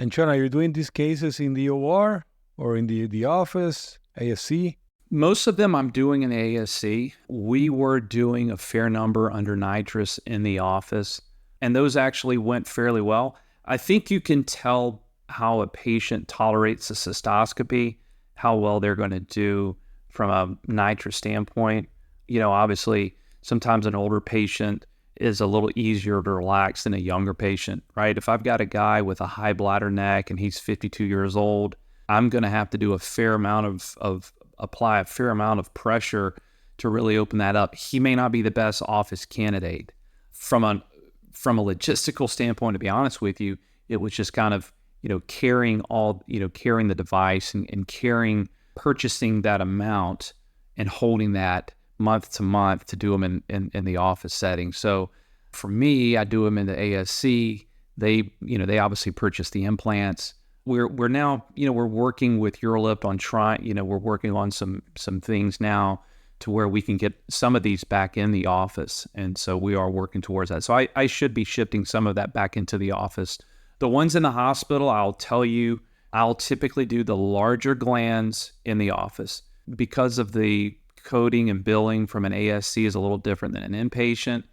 And Shawn, are you doing these cases in the OR or in the office, ASC? Most of them I'm doing in ASC. We were doing a fair number under nitrous in the office, and those actually went fairly well. I think you can tell how a patient tolerates a cystoscopy, how well they're going to do from a nitrous standpoint. Obviously, sometimes an older patient is a little easier to relax than a younger patient, right? If I've got a guy with a high bladder neck and he's 52 years old, I'm going to have to do apply a fair amount of pressure to really open that up. He may not be the best office candidate. From a logistical standpoint, to be honest with you, it was just kind of, carrying the device and purchasing that amount and holding that month to month to do them in the office setting. So for me, I do them in the ASC. They obviously purchase the implants. We're now, we're working with UroLift on we're working on some things now to where we can get some of these back in the office. And so we are working towards that. So I should be shifting some of that back into the office. The ones in the hospital, I'll tell you, I'll typically do the larger glands in the office because of the coding and billing from an ASC is a little different than an inpatient.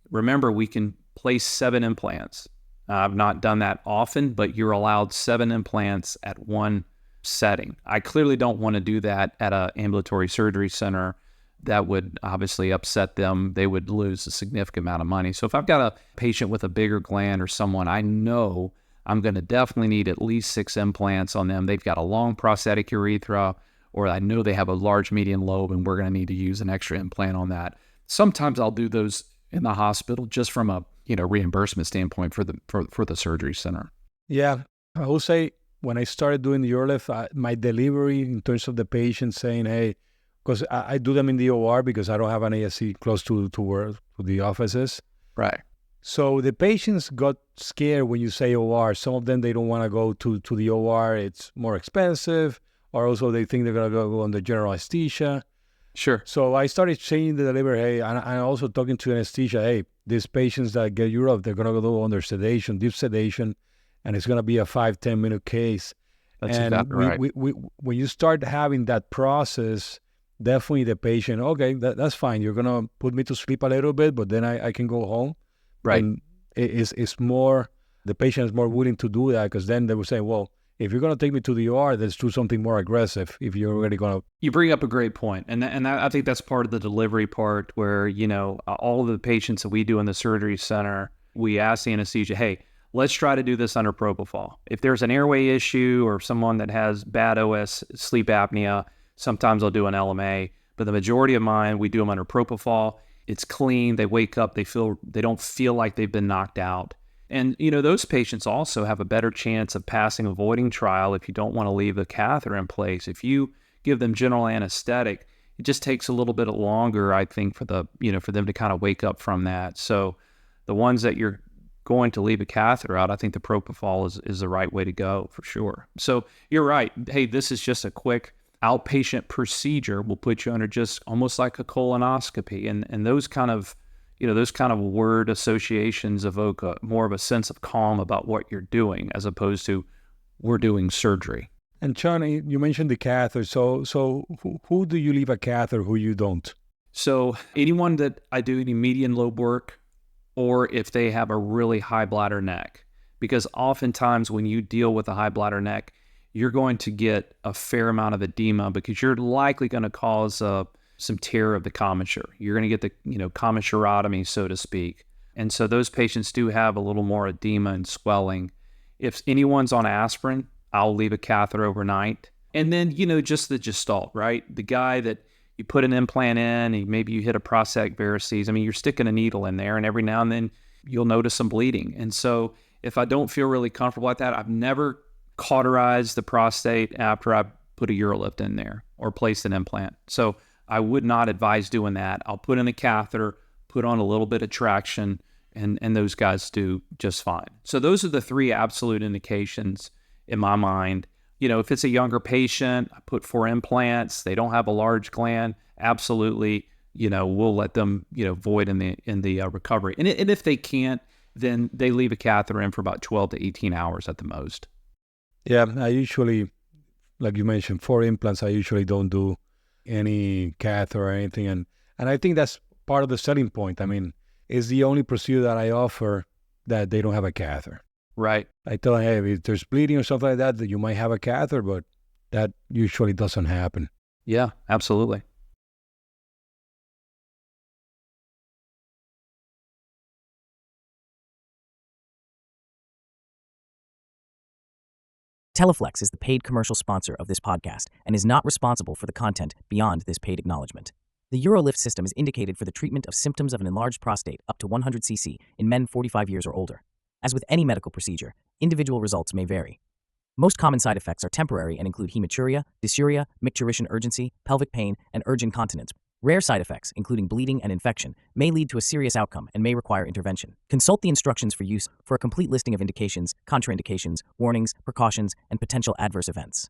Remember, we can place 7 implants. I've not done that often, but you're allowed 7 implants at one setting. I clearly don't want to do that at an ambulatory surgery center. That would obviously upset them. They would lose a significant amount of money. So if I've got a patient with a bigger gland or someone, I know I'm going to definitely need at least 6 implants on them. They've got a long prostatic urethra, or I know they have a large median lobe and we're going to need to use an extra implant on that. Sometimes I'll do those in the hospital just from a reimbursement standpoint for the surgery center. Yeah, I will say when I started doing the UroLift, my delivery in terms of the patient saying, hey, because I do them in the OR because I don't have an ASC close to where to the offices. Right. So the patients got scared when you say OR. Some of them, they don't want to go to the OR. It's more expensive. Or also they think they're going to go on the general anesthesia. Sure. So I started changing the delivery. Hey, and I'm also talking to anesthesia. Hey, these patients that get UroLift, they're going to go under sedation, deep sedation, and it's going to be a 5-10 minute case. That's and exactly right. we when you start having that process, definitely the patient, okay, that's fine. You're going to put me to sleep a little bit, but then I can go home. Right. And it's more, the patient is more willing to do that because then they will say, well, if you're going to take me to the OR, let's do something more aggressive if you're already going to. You bring up a great point. And I think that's part of the delivery part where, all of the patients that we do in the surgery center, we ask the anesthesia, hey, let's try to do this under propofol. If there's an airway issue or someone that has bad OS, sleep apnea, sometimes I'll do an LMA. But the majority of mine, we do them under propofol. It's clean. They wake up. They don't feel like they've been knocked out. And, those patients also have a better chance of passing a voiding trial if you don't want to leave the catheter in place. If you give them general anesthetic, it just takes a little bit longer, I think, for them to kind of wake up from that. So the ones that you're going to leave a catheter out, I think the propofol is the right way to go for sure. So you're right. Hey, this is just a quick outpatient procedure. We'll put you under just almost like a colonoscopy, and those kind of word associations evoke more of a sense of calm about what you're doing as opposed to we're doing surgery. And Shawn, you mentioned the catheter. So who do you leave a catheter, who you don't? So anyone that I do any median lobe work, or if they have a really high bladder neck, because oftentimes when you deal with a high bladder neck, you're going to get a fair amount of edema because you're likely going to cause some tear of the commissure. You're going to get the commissurotomy, so to speak. And so those patients do have a little more edema and swelling. If anyone's on aspirin, I'll leave a catheter overnight. And then, just the gestalt, right? The guy that you put an implant in, and maybe you hit a prostatic varices. I mean, you're sticking a needle in there, and every now and then you'll notice some bleeding. And so if I don't feel really comfortable with that, I've never cauterized the prostate after I put a UroLift in there or placed an implant. So I would not advise doing that. I'll put in a catheter, put on a little bit of traction, and those guys do just fine. So those are the 3 absolute indications in my mind. If it's a younger patient, I put 4 implants, they don't have a large gland, absolutely, we'll let them, void in the recovery. And if they can't, then they leave a catheter in for about 12 to 18 hours at the most. Yeah, I usually, like you mentioned, for implants, I usually don't do any catheter or anything. And I think that's part of the selling point. I mean, it's the only procedure that I offer that they don't have a catheter. Right. I tell them, hey, if there's bleeding or something like that, that you might have a catheter, but that usually doesn't happen. Yeah, absolutely. Teleflex is the paid commercial sponsor of this podcast and is not responsible for the content beyond this paid acknowledgement. The UroLift system is indicated for the treatment of symptoms of an enlarged prostate up to 100 cc in men 45 years or older. As with any medical procedure, individual results may vary. Most common side effects are temporary and include hematuria, dysuria, micturition urgency, pelvic pain, and urge incontinence. Rare side effects, including bleeding and infection, may lead to a serious outcome and may require intervention. Consult the instructions for use for a complete listing of indications, contraindications, warnings, precautions, and potential adverse events.